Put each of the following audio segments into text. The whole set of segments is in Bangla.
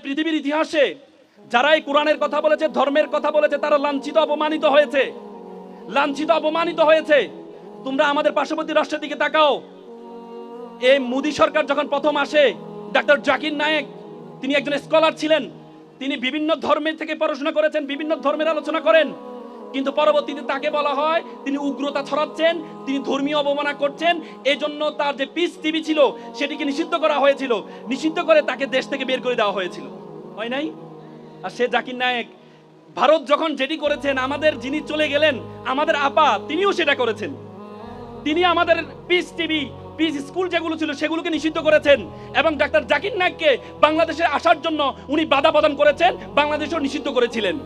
পৃথিবীর ইতিহাসে যারা এই কোরআনের কথা বলেছে, ধর্মের কথা বলেছে, তারা লাঞ্ছিত অপমানিত হয়েছে, লাঞ্ছিত অপমানিত হয়েছে। তোমরা আমাদের পার্শ্ববর্তী রাষ্ট্রের দিকে তাকাও। এই মোদী সরকার যখন প্রথম আসে, ডাক্তার জাকির নায়েক, তিনি একজন স্কলার ছিলেন, তিনি বিভিন্ন ধর্মের থেকে পড়াশোনা করেছেন, বিভিন্ন ধর্মের আলোচনা করেন, কিন্তু পরবর্তীতে তাকে বলা হয় তিনি উগ্রতা ছড়াচ্ছেন, তিনি ধর্মীয় অবমাননা করছেন। এই জন্য তার যে পিস টিভি ছিল সেটিকে নিষিদ্ধ করা হয়েছিল, নিষিদ্ধ করে তাকে দেশ থেকে বের করে দেওয়া হয়েছিল, হয় নাই? আর সে জাকির নায়েক ভারত যখন যেটি করেছেন, আমাদের যিনি চলে গেলেন, আমাদের আপা, তিনিও সেটা করেছেন। তিনি আমাদের পিস টিভি, পিস স্কুল যেগুলো ছিল সেগুলোকে নিষিদ্ধ করেছেন, এবং ডাক্তার জাকির নায়েককে বাংলাদেশে আসার জন্য উনি বাধা প্রদান করেছেন, বাংলাদেশও নিষিদ্ধ করেছিলেন।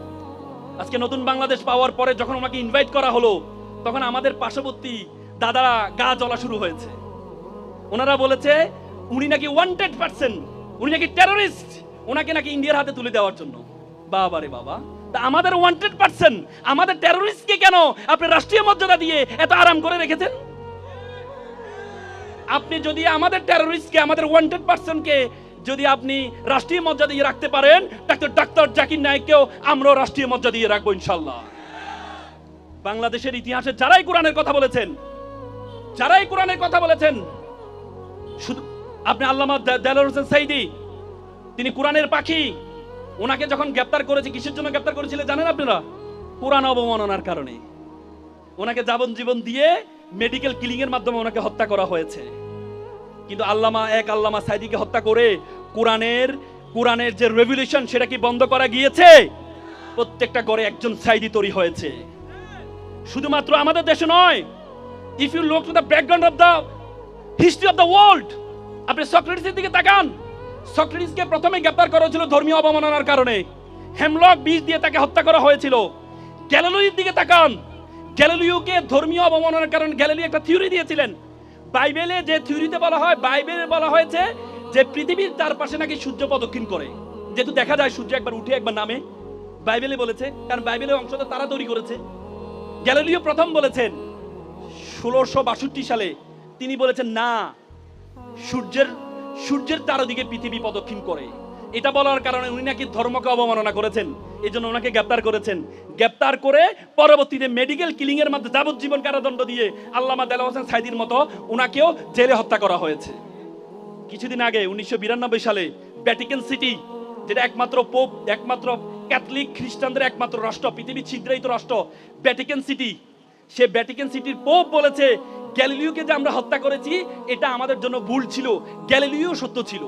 আজকে নতুন বাংলাদেশ পাওয়ার পরে যখন ওনাকে ইনভাইট করা হলো, তখন আমাদের পার্শ্ববর্তী দাদারা গা জ্বলা শুরু হয়েছে। ওনারা বলেছে উনি নাকি ওয়ান্টেড পারসন, উনি নাকি টেররিস্ট, ওনাকে নাকি ইন্ডিয়ার হাতে তুলে দেওয়ার জন্য। বাবা রে বাবা, তা আমাদের ওয়ান্টেড পারসন, আমাদের টেররিস্টকে কেন আপনি রাষ্ট্রীয় মর্যাদা দিয়ে এত আরাম করে রেখেছেন? আপনি যদি আমাদের টেররিস্টকে, আমাদের ওয়ান্টেড পারসনকে যদি আপনি রাষ্ট্রীয় মর্যাদা দিয়ে রাখতে পারেন, ডাক্তার জাকির নায়েককেও আমরাও রাষ্ট্রীয় মর্যাদা দিয়ে রাখবো ইনশাআল্লাহ। বাংলাদেশের ইতিহাসে যারাই কোরআনের কথা বলেছেন, যারাই কোরআনের কথা বলেছেন, শুধু আপনি আল্লামা দেলোয়ার হোসেন সাইদি, তিনি কোরআনের পাখি, ওনাকে যখন গ্রেফতার করেছে, কিসের জন্য গ্রেফতার করেছিলেন জানেন আপনারা? কোরআন অবমাননার কারণে। ওনাকে যাবজ্জীবন দিয়ে মেডিকেল কিলিং এর মাধ্যমে ওনাকে হত্যা করা হয়েছে। কিন্তু আল্লামা সাইদিকে হত্যা করে কোরআনের যে রেভলিউশন, সেটা কি বন্ধ করা গিয়েছে? প্রত্যেকটা ঘরে একজন সাইদি তৈরি হয়েছে। শুধুমাত্র আমাদের দেশে নয়, if you look to the background of the history of the world, আপনি সক্রেটিসের দিকে তাকান। সক্রেটিসকে প্রথমে গ্রেফতার করা হয়েছিল ধর্মীয় অবমাননার কারণে, হেমলক বিষ দিয়ে তাকে হত্যা করা হয়েছিল। গ্যালিলিওর দিকে তাকান, গ্যালিলিওকে ধর্মীয় অবমাননার কারণে গ্যালিলিও একটা থিওরি দিয়েছিলেন। বাইবেলে যে থিওরিতে বলা হয়, বাইবেলে বলা হয়েছে যে পৃথিবীর চারপাশে নাকি সূর্য প্রদক্ষিণ করে, যেহেতু দেখা যায় সূর্য একবার উঠে একবার নামে, বাইবেলে বলেছে, কারণ বাইবেলের অংশটা তারা তৈরি করেছে। গ্যালিলিও প্রথম বলেছেন 1662 সালে, তিনি বলেছেন না, সূর্যের চারদিকে পৃথিবী প্রদক্ষিণ করে। এটা বলার কারণে উনি নাকি ধর্মকে অবমাননা করেছেন, এই জন্য ওনাকে গ্রেফতার করেছেন। গ্রেফতার করে পরবর্তীতে মেডিকেল কিলিং এর মাধ্যমে যাবজ্জীবন কারাদণ্ড দিয়ে আল্লামা দেলোয়ার হোসেন সাইদির মতো ওনাকেও জেলে হত্যা করা হয়েছে। কিছুদিন আগে 1992 সালে ভ্যাটিকান সিটি, যেটা একমাত্র ক্যাথলিক খ্রিস্টানদের একমাত্র রাষ্ট্র, পৃথিবীর ছিদ্রায়িত রাষ্ট্র ভ্যাটিকান সিটি, সে ভ্যাটিকান সিটির পোপ বলেছে গ্যালিলিওকে যে আমরা হত্যা করেছি এটা আমাদের জন্য ভুল ছিল, গ্যালিলিও সত্য ছিল।